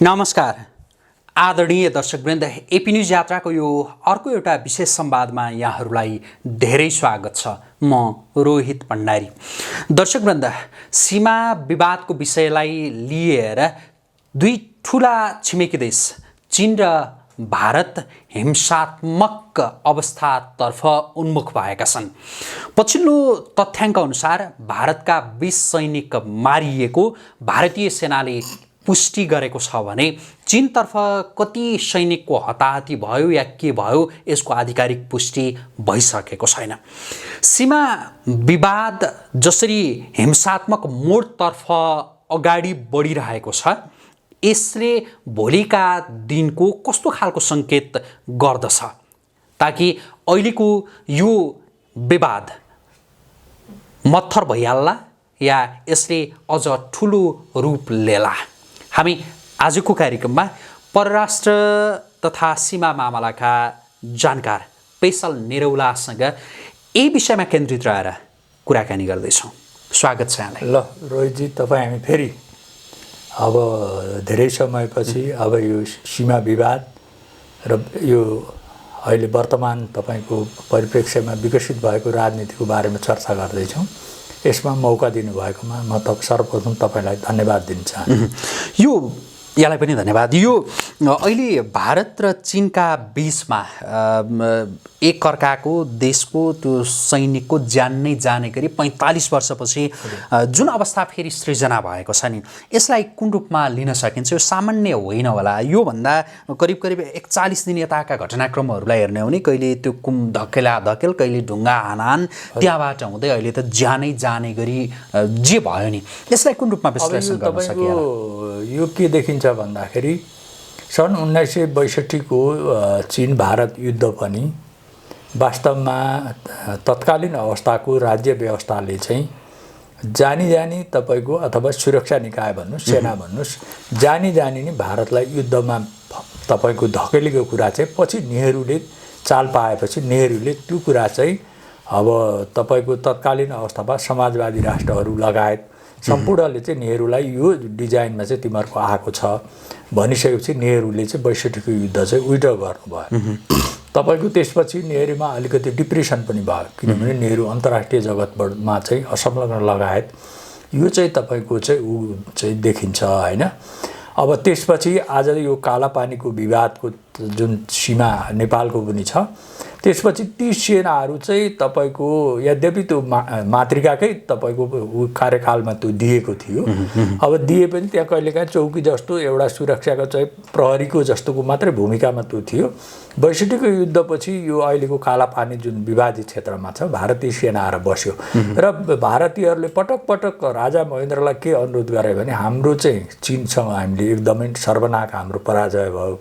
नमस्कार आदरणीय दर्शकवृन्द, AP news यात्राको यो अर्को एउटा विशेष संवादमा यहाँहरूलाई धेरै स्वागत छ। म रोहित भण्डारी। दर्शकवृन्द, सीमा विवादको विषयलाई लिएर दुई ठूला छिमेकी देश चीन र भारत हिंसात्मक अवस्थातर्फ उन्मुख भएका छन्। पछिल्लो तथ्याङ्क अनुसार भारतका 20 सैनिक मारिएको भारतीय सेनाले पुष्टि गरेको छ भने चीनतर्फ कति सैनिकको हताहती भयो या के भयो यसको आधिकारिक पुष्टि भइसकेको छैन। सीमा विवाद जसरी हिंसात्मक मोडतर्फ अगाडि बढिरहेको छ, यसले भोलिका दिनको कस्तो खालको सङ्केत गर्दछ ताकि अहिलेको यो विवाद मत्थर भइहाल्ला या यसले अझ ठुलो रूप लेला। हामी आजको कार्यक्रममा परराष्ट्र तथा सीमा मामलाका जानकार पेशल निरौलासँग यही विषयमा केन्द्रित रहेर कुराकानी गर्दैछौँ। स्वागत छ यहाँलाई। ल रोहितजी, तपाईँ हामी फेरि अब धेरै समयपछि अब यो सीमा विवाद र यो अहिले वर्तमान तपाईँको परिप्रेक्ष्यमा विकसित भएको राजनीतिको बारेमा चर्चा गर्दैछौँ। यसमा मौका दिनुभएकोमा म सर्वप्रथम तपाईँलाई धन्यवाद दिन चाहन्छु। यहाँलाई पनि धन्यवाद। यो अहिले भारत र चीनका बीचमा एकअर्काको देशको त्यो सैनिकको ज्यान नै जाने गरी 45 वर्षपछि जुन अवस्था फेरि सृजना भएको छ नि, यसलाई कुन रूपमा लिन सकिन्छ? यो सामान्य होइन होला। योभन्दा करिब 41 दिन यताका घटनाक्रमहरूलाई हेर्ने हो भने कहिले त्यो कुम धकेला धकेल, कहिले ढुङ्गा हानाहान, त्यहाँबाट हुँदै अहिले त ज्यानै जाने गरी जे भयो नि, यसलाई कुन रूपमा विश्लेषण गर्न सकिएला? यो के देखिन्छ भन्दाखेरि सन् 1962 को चीन भारत युद्ध पनि वास्तवमा तत्कालीन अवस्थाको राज्य व्यवस्थाले चाहिँ जानी तपाईको अथवा सुरक्षा निकाय भन्नुस्, सेना भन्नुस्, जानी नै भारतलाई युद्धमा तपाईको धकेलेको कुरा चाहिँ पछि नेहरूले चाल पाएपछि नेहरूले त्यो कुरा चाहिँ अब तपाईको तत्कालीन अवस्थामा समाजवादी राष्ट्रहरू लगायत सम्पूर्णले चाहिँ नेहरूलाई यो डिजाइनमा चाहिँ तिमीहरूको आएको छ भनिसकेपछि नेहरूले चाहिँ 62 को युद्ध चाहिँ विड्र गर्नुभयो। तपाईको त्यसपछि नेहरूमा अलिकति डिप्रेसन पनि भयो, किनभने नेहरू अन्तर्राष्ट्रिय जगतमा चाहिँ असंलग्न लगायत यो चाहिँ तपाईको चाहिँ ऊ चाहिँ देखिन्छ हैन। अब त्यसपछि आज यो कालापानीको विवादको जुन सीमा नेपालको पनि छ, त्यसपछि ती सेनाहरू चाहिँ तपाईको यद्यपि त्यो मातृकाकै तपाईको कार्यकालमा त्यो दिएको थियो। अब दिए पनि त्यहाँ कहिलेकाहीँ चौकी जस्तो एउटा सुरक्षाको चाहिँ प्रहरीको जस्तोको मात्रै भूमिकामा त्यो थियो। 62 को युद्धपछि यो अहिलेको कालापानी जुन विवादित क्षेत्रमा छ, भारतीय सेना आएर बस्यो र भारतीयहरूले पटक पटक राजा महेन्द्रलाई के अनुरोध गरे भने हाम्रो चाहिँ चीनसँग हामीले एकदमै सर्वनाक हाम्रो पराजय भयो।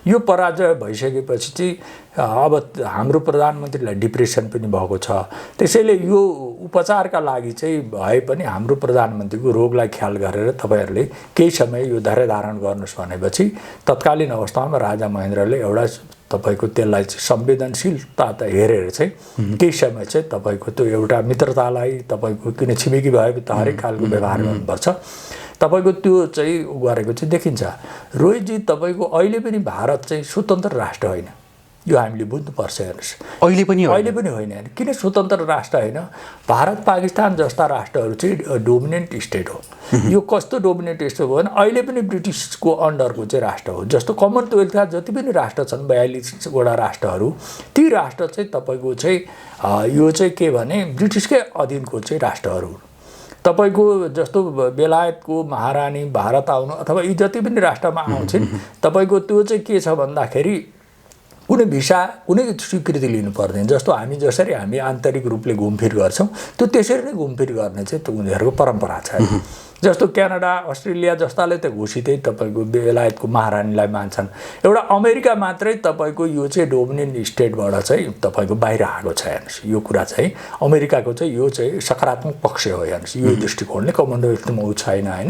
यो पराजय भइसकेपछि चाहिँ अब हाम्रो प्रधानमन्त्रीलाई डिप्रेसन पनि भएको छ। त्यसैले यो उपचारका लागि चाहिँ भए पनि हाम्रो प्रधानमन्त्रीको रोगलाई ख्याल गरेर तपाईहरूले केही समय यो धैर्य धारण गर्नुहोस् भनेपछि तत्कालीन अवस्थामा राजा महेन्द्रले एउटा तपाईको त्यसलाई चाहिँ संवेदनशीलता त हेरेर चाहिँ केही समय चाहिँ तपाईको त्यो एउटा मित्रतालाई तपाईको किन छिमेकी भए त हरेक खालको व्यवहार गर्नुपर्छ, तपाईको त्यो चाहिँ गरेको चाहिँ देखिन्छ। रोहितजी, तपाईको अहिले पनि भारत चाहिँ स्वतन्त्र राष्ट्र होइन, यो हामीले बुझ्नुपर्छ। हेर्नुहोस्, अहिले पनि होइन। किन स्वतन्त्र राष्ट्र होइन? भारत पाकिस्तान जस्ता राष्ट्रहरू चाहिँ डोमिनेन्ट स्टेट हो। यो कस्तो डोमिनेन्ट स्टेट हो भने अहिले पनि ब्रिटिसको अन्डरको चाहिँ राष्ट्र हो। जस्तो कमनवेल्थका जति पनि राष्ट्र छन् 42 वटा राष्ट्रहरू, ती राष्ट्र चाहिँ तपाईको चाहिँ यो चाहिँ के भने ब्रिटिसकै अधीनको चाहिँ राष्ट्रहरू। तपाईको जस्तो बेलायतको महारानी भारत आउनु अथवा यी जति पनि राष्ट्रमा आउँछन्, तपाईको त्यो चाहिँ के छ भन्दाखेरि कुनै भिसा कुनै स्वीकृति लिनु पर्दैन। जस्तो जसरी हामी आन्तरिक रूपले घुमफिर गर्छौँ, त्यो त्यसरी नै घुमफिर गर्ने चाहिँ त्यो उनीहरूको परम्परा छ। जस्तो क्यानाडा, अस्ट्रेलिया जस्ताले त घुसितै तपाईको बेलायतको महारानीलाई मान्छन्। एउटा अमेरिका मात्रै तपाईको यो चाहिँ डोमिनेन्ट स्टेटबाट चाहिँ तपाईको बाहिर आएको छ। हेर्नुहोस्, यो कुरा चाहिँ अमेरिकाको चाहिँ यो चाहिँ सकारात्मक पक्ष हो। हेर्नुहोस्, यो दृष्टिकोणले कमनवेल्थमा ऊ छैन हैन।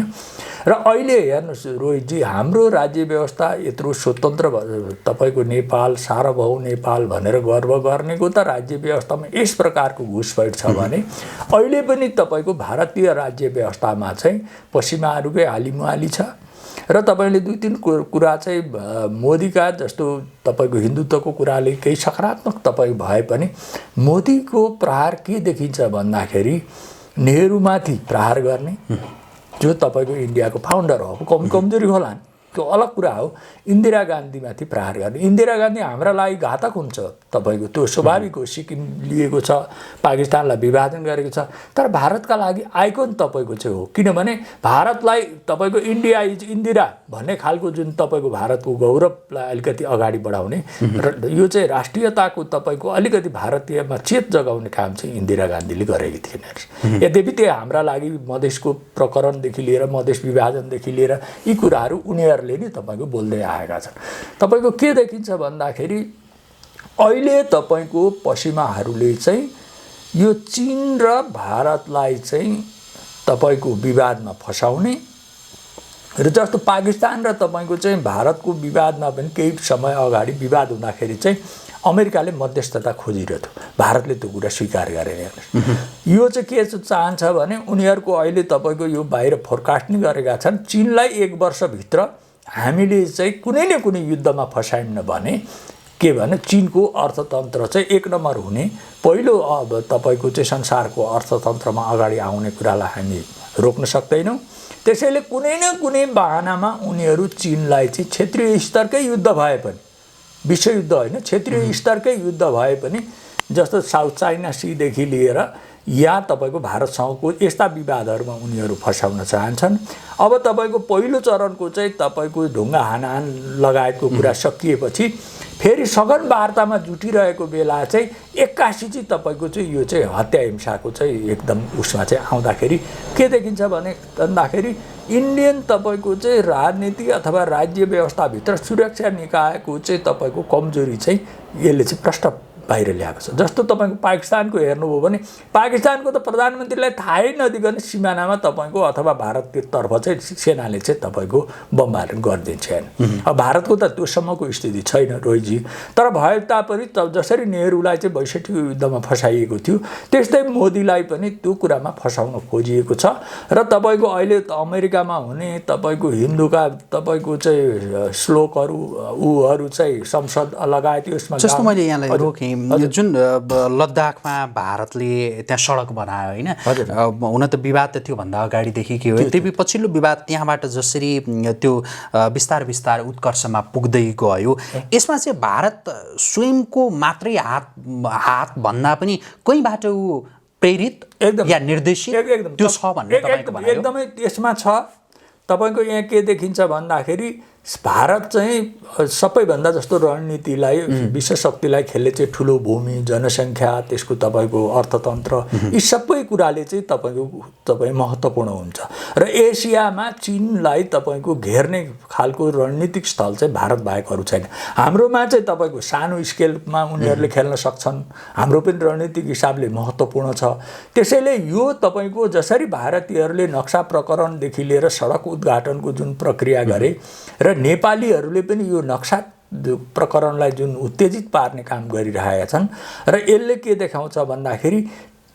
र अहिले हेर्नुहोस् रोहितजी, हाम्रो राज्य व्यवस्था यत्रो स्वतन्त्र तपाईको नेपाल सार्वभौम नेपाल भनेर गर्व गर्नेको त राज्य व्यवस्थामा यस प्रकारको घुसपैठ छ भने अहिले पनि तपाईको भारतीय राज्य व्यवस्थामा चाहिँ पश्चिमाहरूकै हालिमुहाली छ। र तपाईँले दुई तीन कुरा चाहिँ मोदीका जस्तो तपाईँको हिन्दुत्वको कुराले केही सकारात्मक तपाईँ भए पनि मोदीको प्रहार के देखिन्छ भन्दाखेरि नेहरूमाथि प्रहार गर्ने जो तपाईँको इन्डियाको फाउन्डर हो कमजोरी होला त्यो अलग कुरा हो। इन्दिरा गान्धीमाथि प्रहार गर्ने। इन्दिरा गान्धी हाम्रा लागि घातक हुन्छ तपाईँको त्यो स्वाभाविक हो। सिक्किम लिएको छ, पाकिस्तानलाई विभाजन गरेको छ, तर भारतका लागि आइकन तपाईँको चाहिँ हो। किनभने भारतलाई तपाईँको इन्डिया इज इन्दिरा भन्ने खालको जुन तपाईँको भारतको गौरवलाई अलिकति अगाडि बढाउने र यो चाहिँ राष्ट्रियताको तपाईँको अलिकति भारतीयमा चेत जगाउने काम चाहिँ इन्दिरा गान्धीले गरेकी थिएन। यद्यपि त्यो हाम्रा लागि मधेसको प्रकरणदेखि लिएर मधेस विभाजनदेखि लिएर यी कुराहरू उनीहरूले नि तपाईँको बोल्दै आएका छन्। तपाईँको के देखिन्छ भन्दाखेरि अहिले तपाईँको पश्चिमाहरूले चाहिँ यो चीन र भारतलाई चाहिँ तपाईँको विवादमा फसाउने र जस्तो पाकिस्तान र तपाईँको चाहिँ भारतको विवादमा पनि केही समय अगाडि विवाद हुँदाखेरि चाहिँ अमेरिकाले मध्यस्थता खोजिरहेको थियो, भारतले त्यो कुरा स्वीकार गरेन। यो चाहिँ के चाहन्छ भने उनीहरूको अहिले तपाईँको यो बाहिर फोरकास्ट नै गरेका छन्, चीनलाई 1 वर्षभित्र हामीले चाहिँ कुनै न कुनै युद्धमा फसायौँ भने के भने चीनको अर्थतन्त्र चाहिँ 1 नम्बर हुने, पहिलो अब तपाईँको चाहिँ संसारको अर्थतन्त्रमा अगाडि आउने कुरालाई हामी रोक्न सक्दैनौँ। त्यसैले कुनै न कुनै बहानामा उनीहरू चीनलाई चाहिँ क्षेत्रीय स्तरकै युद्ध भए पनि, विश्वयुद्ध होइन, क्षेत्रीय स्तरकै युद्ध भए पनि जस्तो साउथ चाइना सीदेखि लिएर या तपाईँको भारतसँगको यस्ता विवादहरूमा उनीहरू फसाउन चाहन्छन्। अब तपाईँको पहिलो चरणको चाहिँ तपाईँको ढुङ्गा हानाहान लगायतको कुरा सकिएपछि फेरि सघन वार्तामा जुटिरहेको बेला चाहिँ 81 चाहिँ तपाईँको चाहिँ यो चाहिँ हत्या हिंसाको चाहिँ एकदम उसमा चाहिँ आउँदाखेरि के देखिन्छ भन्दाखेरि इन्डियन तपाईँको चाहिँ राजनीति अथवा राज्य व्यवस्थाभित्र सुरक्षा निकायको चाहिँ तपाईँको कमजोरी चाहिँ यसले चाहिँ प्रश्न बाहिर ल्याएको छ। जस्तो तपाईँको पाकिस्तानको हेर्नुभयो भने पाकिस्तानको त प्रधानमन्त्रीलाई थाहै नदिकन सिमानामा तपाईँको अथवा भारतको तर्फ चाहिँ सेनाले चाहिँ तपाईँको बमबारी गरिदिन्छ होइन। अब भारतको त त्योसम्मको स्थिति छैन रोहितजी, तर भए तापनि जसरी नेहरूलाई चाहिँ 62 युद्धमा फसाइएको थियो त्यस्तै मोदीलाई पनि त्यो कुरामा फसाउन खोजिएको छ। र तपाईँको अहिले अमेरिकामा हुने तपाईँको हिन्दूका तपाईँको चाहिँ श्लोकहरू ऊहरू चाहिँ संसद लगायत यसमा जस्तो मैले यहाँलाई रोकेँ जुन लद्दाखमा भारतले त्यहाँ सडक बनायो होइन, हुन त विवाद त थियो भन्दा अगाडिदेखि के हो, त्यही पछिल्लो विवाद त्यहाँबाट जसरी त्यो बिस्तार उत्कर्षमा पुग्दै गयो, यसमा चाहिँ भारत स्वयंको मात्रै हात भन्दा पनि कहीँबाट प्रेरित या निर्देशित त्यो छ भन्ने तपाईँको भनाइ हो? एकदमै यसमा छ। तपाईँको यहाँ के देखिन्छ भन्दाखेरि भारत चाहिँ सबैभन्दा जस्तो रणनीतिलाई विश्वशक्तिलाई खेल्ने चाहिँ ठुलो भूमि, जनसङ्ख्या, त्यसको तपाईँको अर्थतन्त्र, यी सबै कुराले चाहिँ तपाईँ महत्त्वपूर्ण हुन्छ। र एसियामा चीनलाई तपाईँको घेर्ने खालको रणनीतिक स्थल चाहिँ भारत बाहेक अरू छैन। हाम्रोमा चाहिँ तपाईँको सानो स्केलमा उनीहरूले खेल्न सक्छन्, हाम्रो पनि रणनीतिक हिसाबले महत्त्वपूर्ण छ। त्यसैले यो तपाईँको जसरी भारतीयहरूले नक्सा प्रकरणदेखि लिएर सडक उद्घाटनको जुन प्रक्रिया गरे र नेपालीहरूले पनि यो नक्सा प्रकरणलाई जुन उत्तेजित पार्ने काम गरिरहेका छन् र यसले के देखाउँछ भन्दाखेरि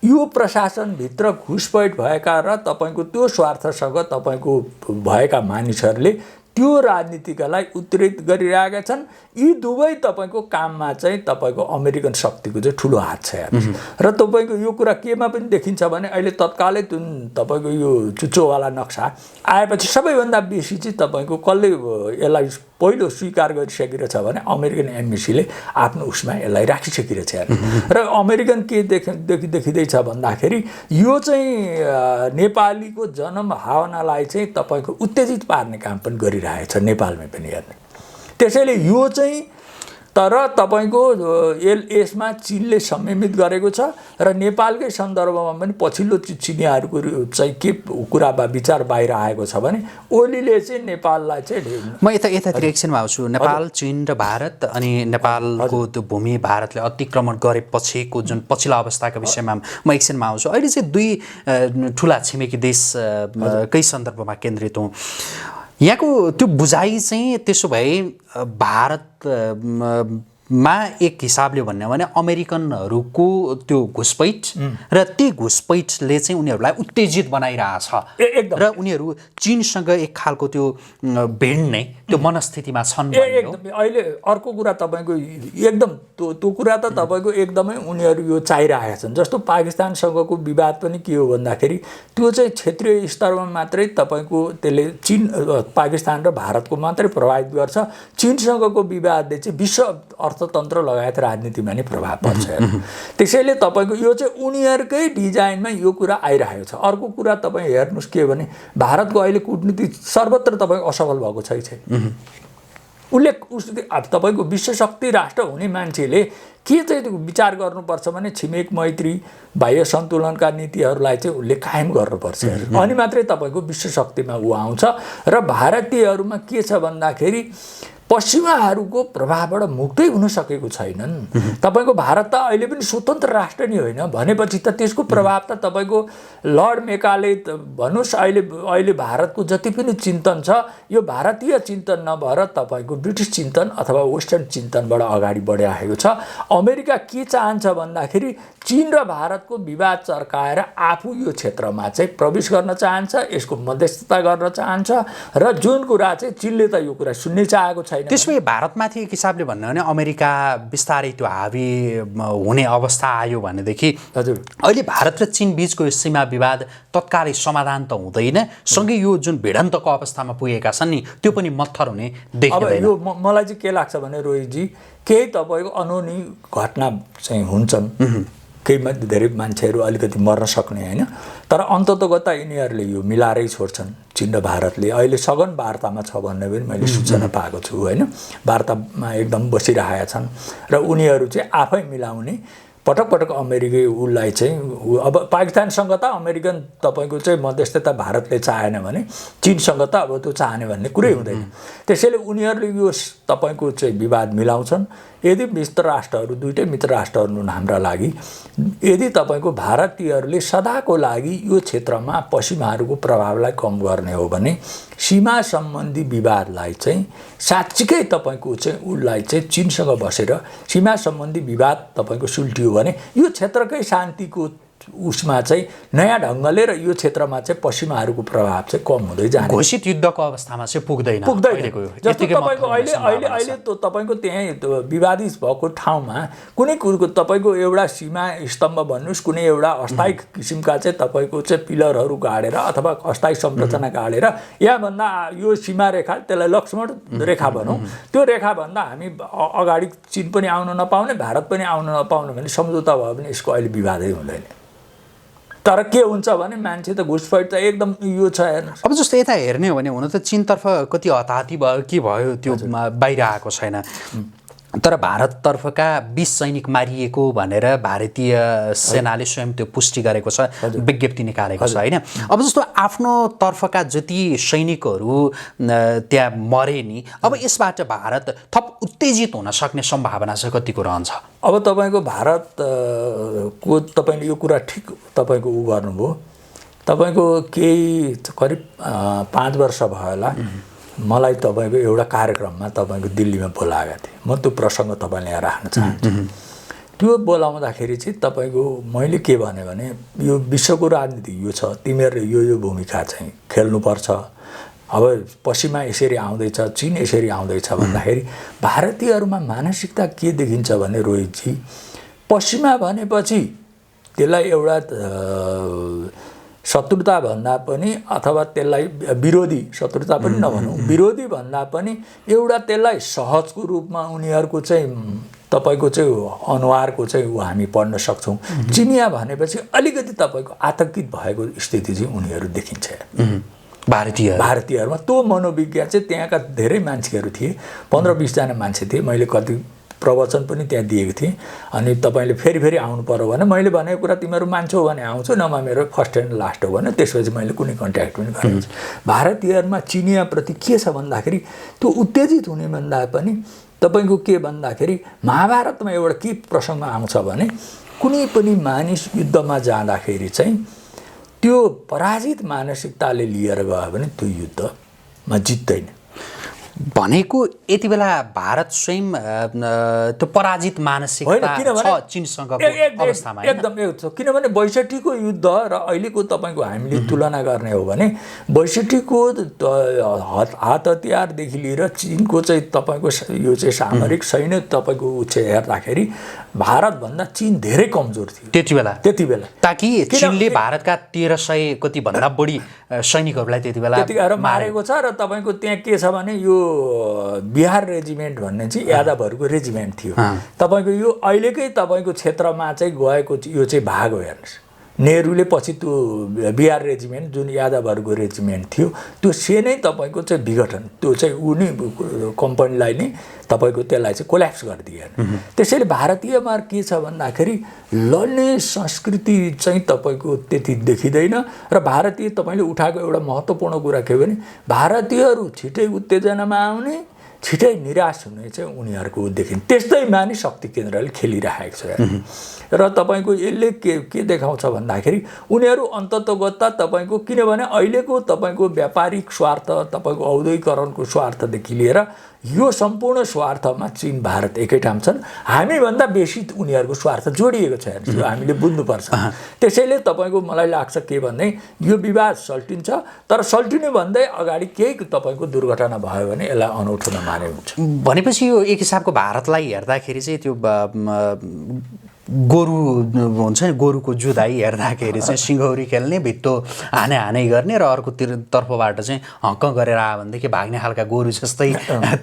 यो प्रशासनभित्र घुसपैठ भएका र तपाईँको त्यो स्वार्थसँग तपाईँको भएका मानिसहरूले त्यो राजनीतिकालाई उत्प्रेरित गरिरहेका छन्। यी दुवै तपाईँको काममा चाहिँ तपाईँको अमेरिकन शक्तिको चाहिँ ठुलो हात छ र तपाईँको यो कुरा केमा पनि देखिन्छ भने अहिले तत्कालै जुन तपाईँको यो चुच्चोवाला नक्सा आएपछि सबैभन्दा बेसी चाहिँ तपाईँको कसले यसलाई पहिलो स्वीकार गरिसकेको छ भने अमेरिकन एम्बेसीले आफ्नो उसमा यसलाई राखिसकेको छ र अमेरिकन के देखिँदैछ भन्दाखेरि यो चाहिँ नेपालीको जन्म भावनालाई चाहिँ तपाईँको उत्तेजित पार्ने काम पनि गरिरहेछ नेपालमै पनि हेर्ने। त्यसैले यो चाहिँ तर तपाईँको यसमा चीनले संयमित गरेको छ र नेपालकै सन्दर्भमा पनि पछिल्लो चिनियाहरूको चाहिँ के कुरा विचार बाहिर आएको छ भने ओलीले चाहिँ नेपाललाई चाहिँ म यतातिर एकछिनमा आउँछु। नेपाल, चीन र भारत अनि नेपालको त्यो भूमि भारतले अतिक्रमण गरेपछिको जुन पछिल्लो अवस्थाका विषयमा म एकछिनमा आउँछु। अहिले चाहिँ दुई ठुला छिमेकी देशकै सन्दर्भमा केन्द्रित हौँ। यहाँको त्यो बुझाइ चाहिँ त्यसो भए भारत मा एक हिसाबले भन्यो भने अमेरिकनहरूको त्यो घुसपैठ र ती घुसपैठले चाहिँ उनीहरूलाई उत्तेजित बनाइरहेछ एकदम र उनीहरू चीनसँग एक खालको त्यो भिड्ने त्यो मनस्थितिमा छन् एकदम। अहिले अर्को कुरा तपाईँको एकदम त्यो कुरा त तपाईँको एकदमै उनीहरू यो चाहिरहेका छन्। जस्तो पाकिस्तानसँगको विवाद पनि के हो भन्दाखेरि त्यो चाहिँ क्षेत्रीय स्तरमा मात्रै तपाईँको त्यसले चीन पाकिस्तान र भारतको मात्रै प्रभावित गर्छ। चीनसँगको विवादले चाहिँ विश्व अर्थतन्त्र लगायत राजनीतिमा नै प्रभाव पर्छ। त्यसैले तपाईँको यो चाहिँ उनीहरूकै डिजाइनमा यो कुरा आइरहेको छ। अर्को कुरा तपाईँ हेर्नुहोस् के भने भारतको अहिले कूटनीति सर्वत्र तपाईँ असफल भएको छैन। उसले तपाईँको विश्वशक्ति राष्ट्र हुने मान्छेले के चाहिँ विचार गर्नुपर्छ भने छिमेक मैत्री बाह्य सन्तुलनका नीतिहरूलाई चाहिँ उसले कायम गर्नुपर्छ। अनि मात्रै तपाईँको विश्वशक्तिमा ऊ आउँछ। र भारतीयहरूमा के छ भन्दाखेरि पश्चिमाहरूको प्रभावबाट मुक्तै हुन सकेको छैनन्। तपाईँको भारत त अहिले पनि स्वतन्त्र राष्ट्र नै होइन भनेपछि त त्यसको प्रभाव त तपाईँको लर्ड मेकाले भन्नुहोस् अहिले भारतको जति पनि चिन्तन छ यो भारतीय चिन्तन नभएर तपाईँको ब्रिटिस चिन्तन अथवा वेस्टर्न चिन्तनबाट अगाडि बढिरहेको छ। अमेरिका के चाहन्छ भन्दाखेरि चीन र भारतको विवाद चर्काएर आफू यो क्षेत्रमा चाहिँ प्रवेश गर्न चाहन्छ, यसको मध्यस्थता गर्न चाहन्छ र जुन कुरा चाहिँ चीनले त यो कुरा सुन्नै चाहेको छैन। त्यसमै भारतमाथि एक हिसाबले भन्यो भने अमेरिका बिस्तारै त्यो हावी हुने अवस्था आयो भनेदेखि हजुर अहिले भारत र चीन बीचको यो सीमा विवाद तत्कालै समाधान त हुँदैन, सँगै यो जुन भिडन्तको अवस्थामा पुगेका छन् नि त्यो पनि मत्थर हुने देखिँदैन। अब यो मलाई चाहिँ के लाग्छ भने रोहितजी केही तपाईँको अनहोनी घटना चाहिँ हुन्छन्, केही धेरै मान्छेहरू अलिकति मर्न सक्ने होइन, तर अन्ततोगता यिनीहरूले यो मिलाएरै छोड्छन्। चीन र भारतले अहिले सघन वार्तामा छ भन्ने पनि मैले सूचना पाएको छु होइन। वार्तामा एकदम बसिरहेका छन् र उनीहरू चाहिँ आफै मिलाउने पटक पटक अमेरिकी उसलाई चाहिँ अब पाकिस्तानसँग त अमेरिकन तपाईँको चाहिँ मध्यस्थता भारतले चाहेन भने चीनसँग त अब त्यो चाहने भन्ने कुरै हुँदैन। त्यसैले उनीहरूले यो तपाईँको चाहिँ विवाद मिलाउँछन्। यदि मित्र राष्ट्रहरू दुईटै मित्र राष्ट्रहरू हुन् हाम्रा लागि, यदि तपाईँको भारतीयहरूले सदाको लागि यो क्षेत्रमा पश्चिमाहरूको प्रभावलाई कम गर्ने हो भने सीमा सम्बन्धी विवादलाई चाहिँ साँच्चीकै तपाईँको चाहिँ उसलाई चाहिँ चीनसँग बसेर सीमा सम्बन्धी विवाद तपाईँको सुल्टियो भने यो क्षेत्रकै शान्तिको उसमा चाहिँ नयाँ ढङ्गले र यो क्षेत्रमा चाहिँ पश्चिमाहरूको प्रभाव चाहिँ कम हुँदै जान्छ। घोषित युद्धको अवस्थामा चाहिँ पुग्दैन। जस्तो तपाईँको अहिले त तपाईँको त्यहीँ विवादित भएको ठाउँमा कुनै कुरोको तपाईँको एउटा सीमा स्तम्भ भन्नुहोस्, कुनै एउटा अस्थायी किसिमका चाहिँ तपाईँको चाहिँ पिलरहरू गाडेर अथवा अस्थायी संरचना गाडेर यहाँभन्दा यो सीमा रेखा त्यसलाई लक्ष्मण रेखा भनौँ, त्यो रेखाभन्दा हामी अगाडि चीन पनि आउन नपाउने भारत पनि आउन नपाउने भने सम्झौता भयो भने यसको अहिले विवादै हुँदैन। तर के हुन्छ भने मान्छे त घुसपैठ त एकदम यो छ हेर्नु। अब जस्तो यता हेर्ने हो भने हुन त चीनतर्फ कति हताहती भयो के भयो त्यो बाहिर आएको छैन, तर भारततर्फका 20 सैनिक मारिएको भनेर भारतीय सेनाले स्वयं त्यो पुष्टि गरेको छ, विज्ञप्ति निकालेको छ होइन। अब जस्तो आफ्नो तर्फका जति सैनिकहरू त्यहाँ मरे नि, अब यसबाट भारत थप उत्तेजित हुन सक्ने सम्भावना चाहिँ कतिको रहन्छ? अब तपाईँको भारतको तपाईँले यो कुरा ठिक तपाईँको उ गर्नुभयो। तपाईँको केही करिब 5 वर्ष भयो होला मलाई तपाईँको एउटा कार्यक्रममा तपाईँको दिल्लीमा बोलाएका थिएँ। म त्यो प्रसङ्ग तपाईँले यहाँ राख्न चाहन्छु। त्यो बोलाउँदाखेरि चाहिँ तपाईँको मैले के भने यो विश्वको राजनीति यो छ, तिमीहरूले यो भूमिका चाहिँ खेल्नुपर्छ। अब पश्चिमा यसरी आउँदैछ, चीन यसरी आउँदैछ भन्दाखेरि भारतीयहरूमा मानसिकता के देखिन्छ भने रोहितजी, पश्चिमा भनेपछि त्यसलाई एउटा शत्रुता भन्दा पनि अथवा त्यसलाई विरोधी, शत्रुता पनि नभनौँ, विरोधी भन्दा पनि एउटा त्यसलाई सहजको रूपमा उनीहरूको चाहिँ तपाईँको चाहिँ अनुहारको चाहिँ हामी पढ्न सक्छौँ। चिनिया भनेपछि अलिकति तपाईँको आतंकित भएको स्थिति चाहिँ उनीहरू देखिन्छ। भारतीयहरूमा त्यो मनोविज्ञान चाहिँ त्यहाँका धेरै मान्छेहरू थिए, 15-20 जना मान्छे थिए। मैले कति प्रवचन पनि त्यहाँ दिएको थिएँ। अनि तपाईँले फेरि आउनु पर्यो भने मैले भनेको कुरा तिमीहरू मान्छौ भने आउँछु, नभए मेरो फर्स्ट एन्ड लास्ट हो भने त्यसपछि मैले कुनै कन्ट्याक्ट पनि गरेको छु। भारतीयहरूमा चिनियाप्रति के छ भन्दाखेरि त्यो उत्तेजित हुने भन्दा पनि तपाईँको के भन्दाखेरि महाभारतमा एउटा के प्रसङ्ग आउँछ भने कुनै पनि मानिस युद्धमा जाँदाखेरि चाहिँ त्यो पराजित मानसिकताले लिएर गयो भने त्यो युद्धमा जित्दैन। भनेको यति बेला भारत स्वयं त्यो पराजित मानसिकता छ चीनसँगको अवस्थामा एकदम किनभने 62को युद्ध र अहिलेको तपाईको हामीले तुलना गर्ने हो भने 62को हात हतियारदेखि लिएर चीनको चाहिँ तपाईको यो चाहिँ सामरिक सैन्य तपाईको हेर्दाखेरि भारतभन्दा चीन धेरै कमजोर थियो त्यति बेला ताकि चीनले भारतका 1300 कति भन्दा बढी सैनिकहरूलाई त्यति बेला मारेको छ र तपाईको त्यहाँ के छ भने यो बिहार रेजिमेन्ट भन्ने चाहिँ यादवहरूको रेजिमेन्ट थियो तपाईको यो अहिलेकै तपाईको क्षेत्रमा चाहिँ गएको यो चाहिँ भाग हो हेर्नुस् नेहरूले पछि त्यो बिहार रेजिमेन्ट जुन यादवहरूको रेजिमेन्ट थियो त्यो सेनै तपाईको चाहिँ विघटन त्यो चाहिँ उनी कम्पनीलाई नै तपाईको त्यसलाई चाहिँ कोल्याप्स गरिदिए त्यसैले भारतीयमा के छ भन्दाखेरि लड्ने संस्कृति चाहिँ तपाईको त्यति देखिँदैन र भारतीय तपाईले उठाएको एउटा महत्त्वपूर्ण कुरा के हो भने भारतीयहरू छिटै उत्तेजनामा आउने छिटै निराश हुने चाहिँ उनीहरूको देखिन्छ त्यस्तैमा नि शक्ति केन्द्रले खेलिरहेको छ र तपाईको यसले के देखाउँछ भन्दाखेरि उनीहरू अन्ततोगत्ता तपाईको किनभने अहिलेको तपाईको व्यापारिक स्वार्थ तपाईको औद्योगिकरणको स्वार्थदेखि लिएर यो सम्पूर्ण स्वार्थमा चीन भारत एकै ठाउँ छन् हामीभन्दा बेसी उनीहरूको स्वार्थ जोडिएको छ यो हामीले बुझ्नुपर्छ त्यसैले तपाईको मलाई लाग्छ के भन्दै यो विवाद सल्टिन्छ तर सल्टिनु भन्दै अगाडि केही तपाईको दुर्घटना भयो भने यसलाई अनौठो नमाने हुन्छ भनेपछि यो एक हिसाबको भारतलाई हेर्दाखेरि चाहिँ त्यो गोरु हुन्छ नि गोरुको जुधाइ हेर्दाखेरि चाहिँ सिंहौरी खेल्ने भित्तो हाने गर्ने र अर्को तर्फबाट चाहिँ हक्क गरेर आयो भनेदेखि भाग्ने खालका गोरु जस्तै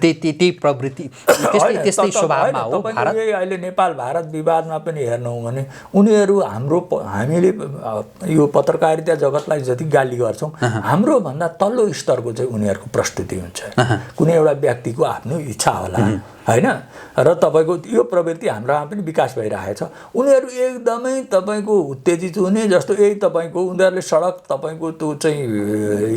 त्यही प्रवृत्ति त्यस्तै स्वभावमा हो भारत अहिले नेपाल भारत विवादमा पनि हेर्नु हो भने उनीहरू हामीले यो पत्रकारिता जगतलाई जति गाली गर्छौँ हाम्रो भन्दा तल्लो स्तरको चाहिँ उनीहरूको प्रस्तुति हुन्छ कुनै एउटा व्यक्तिको आफ्नो इच्छा होला हैन र तपाईको यो प्रवृत्ति हाम्रामा पनि विकास भइरहेछ उनीहरू एकदमै तपाईको उत्तेजित हुने जस्तो यही तपाईको उनीहरूले सडक तपाईको त्यो चाहिँ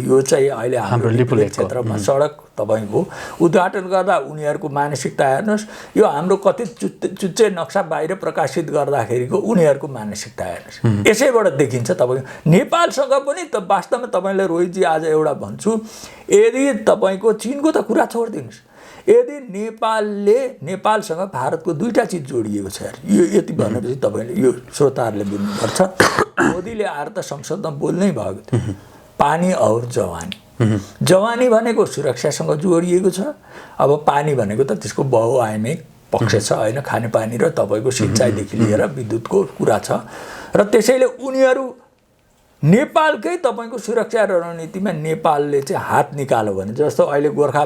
यो चाहिँ अहिले हाम्रो लिपुलेख क्षेत्रमा सडक तपाईको उद्घाटन गर्दा उनीहरूको मानसिकता हेर्नुस् यो हाम्रो कति चुच्चे नक्सा बाहिर प्रकाशित गर्दाखेरिको उनीहरूको मानसिकता हेर्नुस् यसैबाट देखिन्छ तपाईको नेपालसँग पनि त वास्तवमा तपाईले रोहितजी आज एउटा भन्छु यदि तपाईको चीनको त कुरा छोड्दिनुस् यदि नेपालसँग भारतको दुईटा चिज जोडिएको छ यो यति भनेपछि तपाईले यो श्रोताहरूले बुझ्नुपर्छ मोदीले आएर त संसदमा बोल्नै भएको थियो पानी और जवानी भनेको सुरक्षासँग जोडिएको छ अब पानी भनेको त त्यसको बहुआयामिक पक्ष छ हैन खानेपानी र तपाईको सिंचाइदेखि लिएर विद्युतको कुरा छ र त्यसैले उनीहरू नेपालकै तपाईको सुरक्षा रणनीतिमा नेपालले चाहिँ हात निकाल्यो भने जस्तो अहिले गोर्खा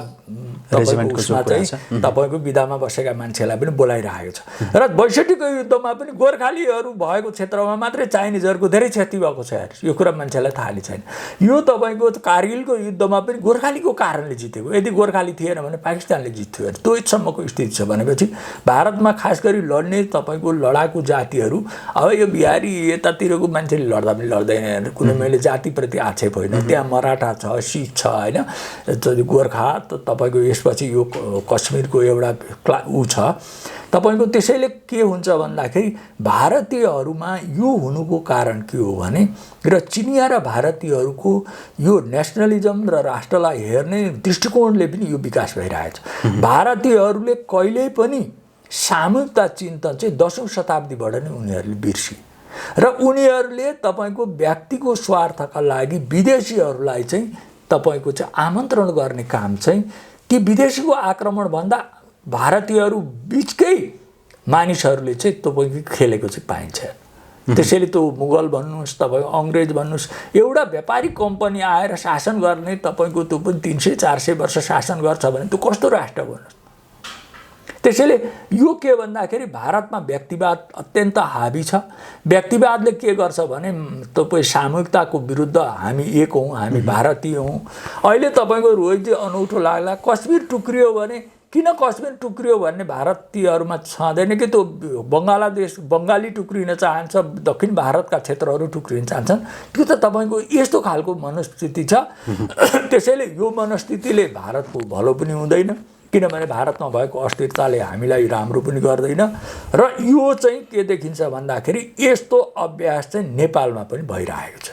रेजिमेन्टको चाहिँ तपाईको विधामा बसेका मान्छेलाई पनि बोलाइरहेको छ र 62को युद्धमा पनि गोर्खालीहरू भएको क्षेत्रमा मात्रै चाइनिजहरूको धेरै क्षति भएको छ यो कुरा मान्छेलाई थाहा नै छैन यो तपाईको कारगिलको युद्धमा पनि गोर्खालीको कारणले जितेको यदि गोर्खाली थिएन भने पाकिस्तानले जित्थ्यो त्योसम्मको स्थिति छ भनेपछि भारतमा खास गरी लड्ने तपाईको लडाकु जातिहरू अब यो बिहारी यतातिरको मान्छेले लड्दा पनि लड्दैन कुनै मैले जातिप्रति आक्षेप होइन त्यहाँ मराठा छ सिख छ हैन गोर्खा तपाईको यसपछि यो कश्मीरको एउटा ऊ छ तपाईको त्यसैले के हुन्छ भन्दाखेरि भारतीयहरूमा यो हुनुको कारण के हो भने र चिनिया र भारतीयहरूको यो नेसनलिजम र राष्ट्रलाई हेर्ने दृष्टिकोणले पनि यो विकास भइरहेछ भारतीयहरूले कहिल्यै पनि सामूहिकता चिन्तन चाहिँ 10औं शताब्दीबाट नै उनीहरूले बिर्सी र उनीहरूले तपाईको व्यक्तिको स्वार्थका लागि विदेशीहरूलाई चाहिँ तपाईको चाहिँ आमन्त्रण गर्ने काम चाहिँ ती विदेशीको आक्रमण भन्दा भारतीयहरू बीचकै मानिसहरूले चाहिँ तपाईको खेलेको चाहिँ पाइन्छ त्यसैले त्यो मुगल भन्नुस् तपाईको अंग्रेज भन्नुस् एउटा व्यापारिक कम्पनी आएर शासन गर्ने तपाईको त्यो पनि 300-400 वर्ष शासन गर्छ भने त्यो कस्तो राष्ट्र भन्नुस् त्यसैले यो के भन्दाखेरि भारतमा व्यक्तिवाद अत्यन्त हावी छ व्यक्तिवादले के गर्छ भने तपाई सामूहिकताको विरुद्ध हामी एक हौं हामी भारतीय हौं अहिले तपाईको रोहितजी अनौठो लाग्ला कश्मीर टुक्रियो भने किन कश्मीर टुक्रियो भन्ने भारतीयहरुमा छँदैन कि त्यो बंगाली टुक्रिन चाहन्छ दक्षिण भारतका क्षेत्रहरु टुक्रिन चाहन्छन् त्यो त तपाईको यस्तो खालको मनस्थिति छ त्यसैले यो मनस्थितिले भारतको भलो पनि हुँदैन किनभने भारतमा भएको अस्थिरताले हामीलाई राम्रो पनि गर्दैन र यो चाहिँ के देखिन्छ भन्दाखेरि यस्तो अभ्यास चाहिँ नेपालमा पनि भइरहेको छ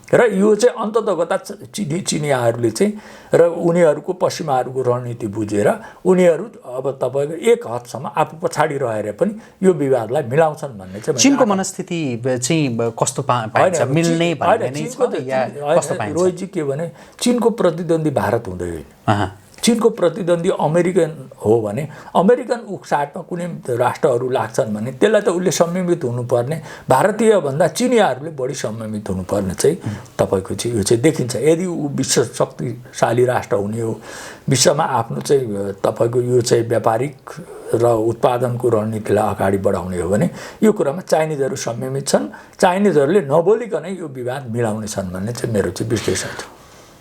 र यो चाहिँ अन्ततगता चिनियाहरूले चाहिँ र उनीहरूको पश्चिमाहरूको रणनीति बुझेर उनीहरू अब तपाईँको एक हदसम्म आफू पछाडि रहेर पनि यो विवादलाई मिलाउँछन् भन्ने चाहिँ चीनको मनस्थिति चाहिँ कस्तो पाइन्छ, मिल्ने भन्ने नै छ या कस्तो पाइन्छ? रोहितजी के भने चीनको प्रतिद्वन्दी भारत हुँदैन, चीनको प्रतिद्वन्दी अमेरिकन हो भने अमेरिकन उक्साटमा कुनै राष्ट्रहरू लाग्छन् भने त्यसलाई त उसले संयमित हुनुपर्ने, भारतीय भन्दा चिनियाहरूले बढी संयमित हुनुपर्ने चाहिँ तपाईँको चाहिँ यो चाहिँ देखिन्छ। यदि ऊ विश्व शक्तिशाली राष्ट्र हुने हो, विश्वमा आफ्नो चाहिँ तपाईँको यो चाहिँ व्यापारिक र उत्पादनको रणनीतिलाई अगाडि बढाउने हो भने यो कुरामा चाइनिजहरू संयमित छन्, चाइनिजहरूले नबोलिकनै यो विवाद मिलाउने छन् भन्ने चाहिँ मेरो चाहिँ विश्लेषण छ।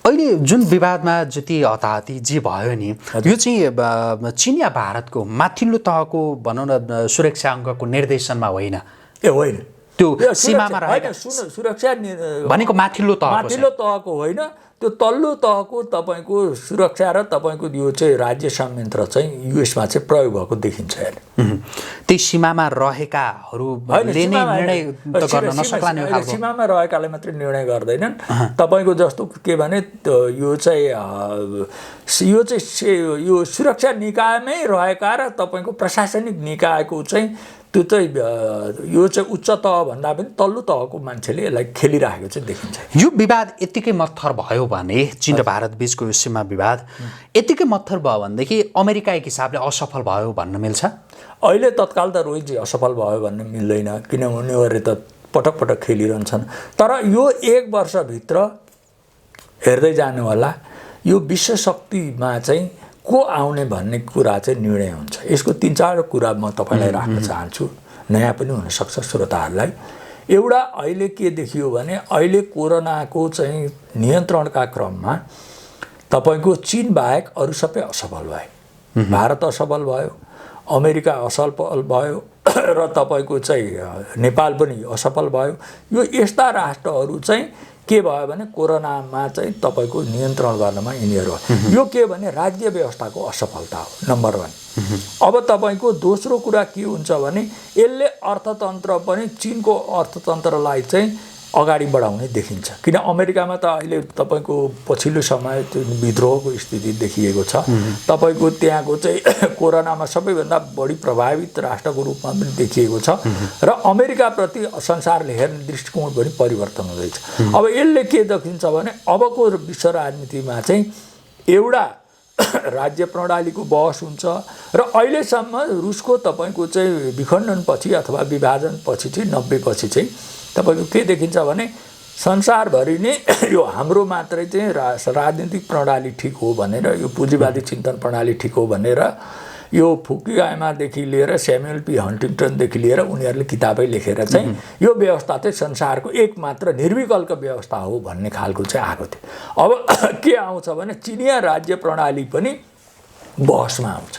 अहिले जुन विवादमा जति हताहती जे भयो नि, यो चाहिँ चीन या भारतको माथिल्लो तहको भनौँ न सुरक्षा अङ्गको निर्देशनमा होइन, होइन त्यो सीमामा रहेको सुरक्षा भनेको माथिल्लो तहको होइन, त्यो तल्लो तहको तपाईँको सुरक्षा र तपाईँको यो चाहिँ राज्य संयन्त्र चाहिँ युएसमा चाहिँ प्रयोग भएको देखिन्छ। त्यही सीमामा रहेकाहरूले नै निर्णय गर्न नसक्ला नि, सीमामा रहेकाले मात्रै निर्णय गर्दैनन्। तपाईँको जस्तो के भने यो चाहिँ यो सुरक्षा निकायमै रहेका र तपाईँको प्रशासनिक निकायको चाहिँ त्यो चाहिँ यो चाहिँ उच्च तह भन्दा पनि तल्लो तहको मान्छेले यसलाई खेलिरहेको चाहिँ देखिन्छ। यो विवाद यत्तिकै मत्थर भयो भने, चीन र भारत बिचको यो सीमा विवाद यत्तिकै मत्थर भयो भनेदेखि अमेरिका एक हिसाबले असफल भयो भन्न मिल्छ? अहिले तत्काल त रोहितजी असफल भयो भन्ने मिल्दैन, किनभने उनीहरूले त पटक पटक खेलिरहन्छन्। तर यो एक वर्षभित्र हेर्दै जानु होला, यो विश्व शक्तिमा चाहिँ को आउने भन्ने कुरा चाहिँ निर्णय हुन्छ। यसको 3-4 कुरा म तपाईँलाई राख्न चाहन्छु, नयाँ पनि हुनसक्छ श्रोताहरूलाई। एउटा अहिले के देखियो भने अहिले कोरोनाको चाहिँ नियन्त्रणका क्रममा तपाईँको चीन बाहेक अरू सबै असफल भए। भारत असफल भयो, अमेरिका असफल भयो र तपाईँको चाहिँ नेपाल पनि असफल भयो। यो यस्ता राष्ट्रहरू चाहिँ के भयो भने कोरोनामा चाहिँ तपाईँको नियन्त्रण गर्नमा यिनीहरू यो के भने राज्य व्यवस्थाको असफलता हो नम्बर 1। अब तपाईँको दोस्रो कुरा के हुन्छ भने यसले अर्थतन्त्र पनि चीनको अर्थतन्त्रलाई चाहिँ अगाडि बढाउने देखिन्छ। किन अमेरिकामा त अहिले तपाईँको पछिल्लो समय त्यो विद्रोहको स्थिति देखिएको छ। तपाईँको त्यहाँको चाहिँ कोरोनामा सबैभन्दा बढी प्रभावित राष्ट्रको रूपमा पनि देखिएको छ र अमेरिकाप्रति संसारले हेर्ने दृष्टिकोण पनि परिवर्तन हुँदैछ। अब यसले के देखिन्छ भने अबको विश्व राजनीतिमा चाहिँ एउटा राज्य प्रणालीको बहस हुन्छ र अहिलेसम्म रुसको तपाईँको चाहिँ विखण्डनपछि अथवा विभाजनपछि चाहिँ 90 पछि चाहिँ तपाईँको के देखिन्छ भने संसारभरि नै यो हाम्रो मात्रै चाहिँ राजनीतिक प्रणाली ठिक हो भनेर, यो पुँजीवादी चिन्तन प्रणाली ठिक हो भनेर यो फुकुयामादेखि लिएर स्यामुएल पी हन्टिङटनदेखि लिएर उनीहरूले किताबै लेखेर चाहिँ यो व्यवस्था चाहिँ संसारको एकमात्र निर्विकल्प व्यवस्था हो भन्ने खालको चाहिँ आएको थियो। अब के आउँछ भने चिनिया राज्य प्रणाली पनि बहसमा आउँछ।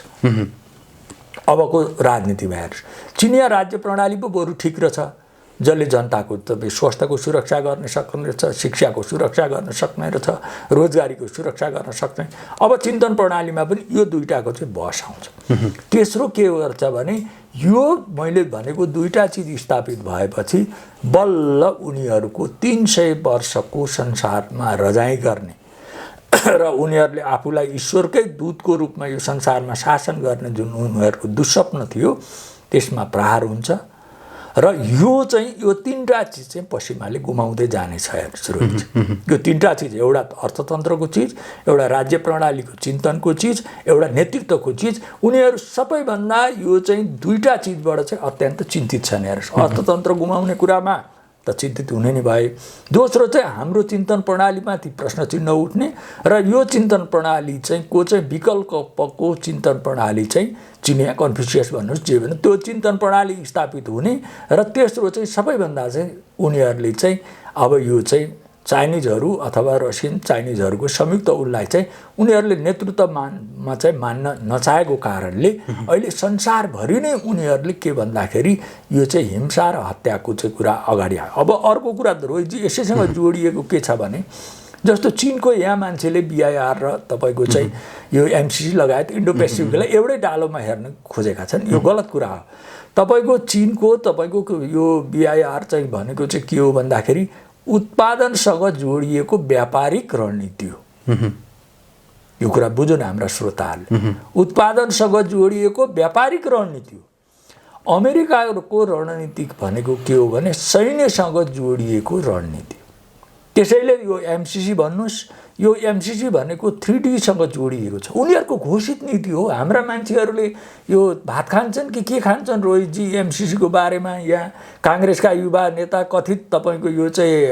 अबको राजनीतिमा हेर्नुहोस्, चिनिया राज्य प्रणाली पो बरु ठिक रहेछ, जसले जनताको तपाईँ स्वास्थ्यको सुरक्षा गर्न सक्ने रहेछ, शिक्षाको सुरक्षा गर्न सक्ने रहेछ, रोजगारीको सुरक्षा गर्न सक्ने। अब चिन्तन प्रणालीमा पनि यो दुईटाको चाहिँ बहस आउँछ। तेस्रो के गर्छ भने यो मैले भनेको दुईटा चिज स्थापित भएपछि बल्ल उनीहरूको 300 वर्षको संसारमा रजाइ गर्ने र उनीहरूले आफूलाई ईश्वरकै दूतको रूपमा यो संसारमा शासन गर्ने जुन उनीहरूको दुस्वप्न थियो त्यसमा प्रहार हुन्छ र यो चाहिँ यो 3टा चिज चाहिँ पश्चिमाले गुमाउँदै जानेछ। यो 3टा चिज, एउटा अर्थतन्त्रको चिज, एउटा राज्य प्रणालीको चिन्तनको चिज, एउटा नेतृत्वको चिज, उनीहरू सबैभन्दा यो चाहिँ 2टा चिजबाट चाहिँ अत्यन्त चिन्तित छन्। हेर्नुहोस्, अर्थतन्त्र गुमाउने कुरामा त चिन्तित हुने नै भए। दोस्रो चाहिँ हाम्रो चिन्तन प्रणालीमाथि प्रश्न चिन्ह उठ्ने र यो चिन्तन प्रणाली चाहिँ को चाहिँ विकल्पको चिन्तन प्रणाली चाहिँ चिनिया कन्फ्युसियस भन्नुहोस् जे भन्नु त्यो चिन्तन प्रणाली स्थापित हुने र तेस्रो चाहिँ सबैभन्दा चाहिँ उनीहरूले चाहिँ अब यो चाहिँ चाइनिजहरू अथवा रसियन चाइनिजहरूको संयुक्त उसलाई चाहिँ उनीहरूले नेतृत्वमा चाहिँ मान्न नचाहेको कारणले अहिले संसारभरि नै उनीहरूले के भन्दाखेरि यो चाहिँ हिंसा र हत्याको चाहिँ कुरा अगाडि आयो। अब अर्को कुरा रोहितजी यसैसँग जोडिएको के छ भने जस्तो चीनको यहाँ मान्छेले बीआईआर र तपाईँको चाहिँ यो एमसीसी लगायत इन्डो पेसिफिकलाई एउटै डालोमा हेर्न खोजेका छन्। यो गलत कुरा हो। तपाईँको चीनको तपाईँको यो बीआईआर चाहिँ भनेको चाहिँ के हो भन्दाखेरि उत्पादनसँग जोडिएको व्यापारिक रणनीति हो। यो कुरा बुझ्नु न हाम्रा श्रोताहरूले, उत्पादनसँग जोडिएको व्यापारिक रणनीति हो। अमेरिकाको रणनीति भनेको के हो भने सैन्यसँग जोडिएको रणनीति हो। त्यसैले यो एमसिसी भन्नुहोस्, यो एमसिसी भनेको 3Dसँग जोडिएको छ। उनीहरूको घोषित नीति हो। हाम्रा मान्छेहरूले यो भात खान्छन् कि के खान्छन् रोहितजी एमसिसीको बारेमा? यहाँ काङ्ग्रेसका युवा नेता कथित तपाईँको यो चाहिँ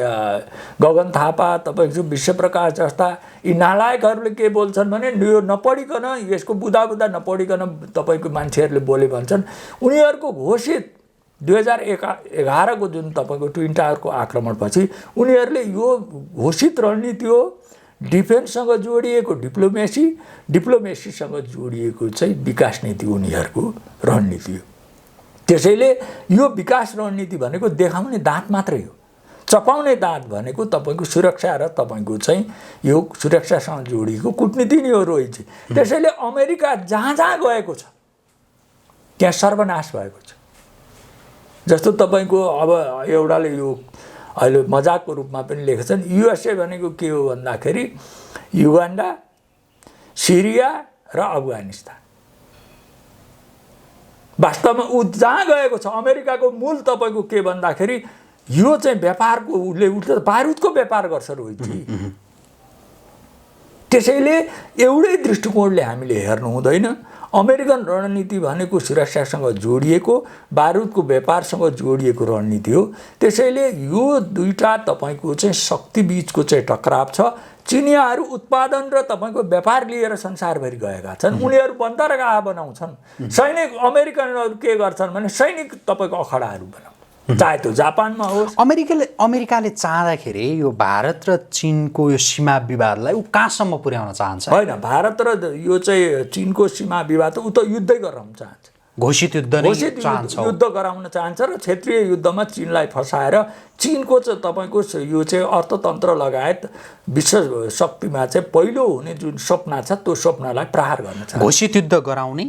गगन थापा, तपाईँको विश्वप्रकाश जस्ता यी नालायकहरूले के बोल्छन् भने यो नपढिकन, यसको बुदा नपढिकन तपाईँको मान्छेहरूले बोले भन्छन्। उनीहरूको घोषित 2011 को जुन तपाईँको ट्विन टावरको आक्रमणपछि उनीहरूले यो घोषित रणनीति हो। डिफेन्ससँग जोडिएको डिप्लोमेसीसँग जोडिएको चाहिँ विकास नीति उनीहरूको रणनीति हो। त्यसैले यो विकास रणनीति भनेको देखाउने दाँत मात्रै हो। चपाउने दाँत भनेको तपाईँको सुरक्षा र तपाईँको चाहिँ यो सुरक्षासँग जोडिएको कूटनीति नै हो रोहितजी। त्यसैले अमेरिका जहाँ गएको छ त्यहाँ सर्वनाश भएको छ। जस्तो तपाईँको अब एउटाले यो अहिले मजाकको रूपमा पनि लेखेछन्, युएसए भनेको के हो भन्दाखेरि युगान्डा, सिरिया र अफगानिस्तान। वास्तवमा ऊ जहाँ गएको छ अमेरिकाको मूल तपाईँको के भन्दाखेरि यो चाहिँ व्यापारको उसले बारुदको व्यापार गर्छ रोहितजी। त्यसैले एउटै दृष्टिकोणले हामीले हेर्नु हुँदैन। अमेरिकन रणनीति भनेको सुरक्षासँग जोडिएको बारुदको व्यापारसँग जोडिएको रणनीति हो। त्यसैले यो दुईटा तपाईँको चाहिँ शक्ति बीचको चाहिँ टकराव छ। चिनियाहरू उत्पादन र तपाईँको व्यापार लिएर संसारभरि गएका छन्। उनीहरू बन्दरगाह बनाउँछन्। सैनिक अमेरिकनहरू के गर्छन् भने सैनिक तपाईँको अखडाहरू बनाउँछन्, चाहे त्यो जापानमा होस्। अमेरिकाले चाहँदाखेरि यो भारत र चीनको यो सीमा विवादलाई ऊ कहाँसम्म पुर्याउन चाहन्छ? होइन, भारत र यो चाहिँ चीनको सीमा विवाद ऊ त युद्धै गराउन चाहन्छ। घोषित युद्ध युद्ध गराउन चाहन्छ र क्षेत्रीय युद्धमा चीनलाई फसाएर चीनको चाहिँ तपाईँको यो चाहिँ अर्थतन्त्र लगायत विश्व शक्तिमा चाहिँ पहिलो हुने जुन सपना छ त्यो सपनालाई प्रहार गर्न चाहन्छ। घोषित युद्ध गराउने,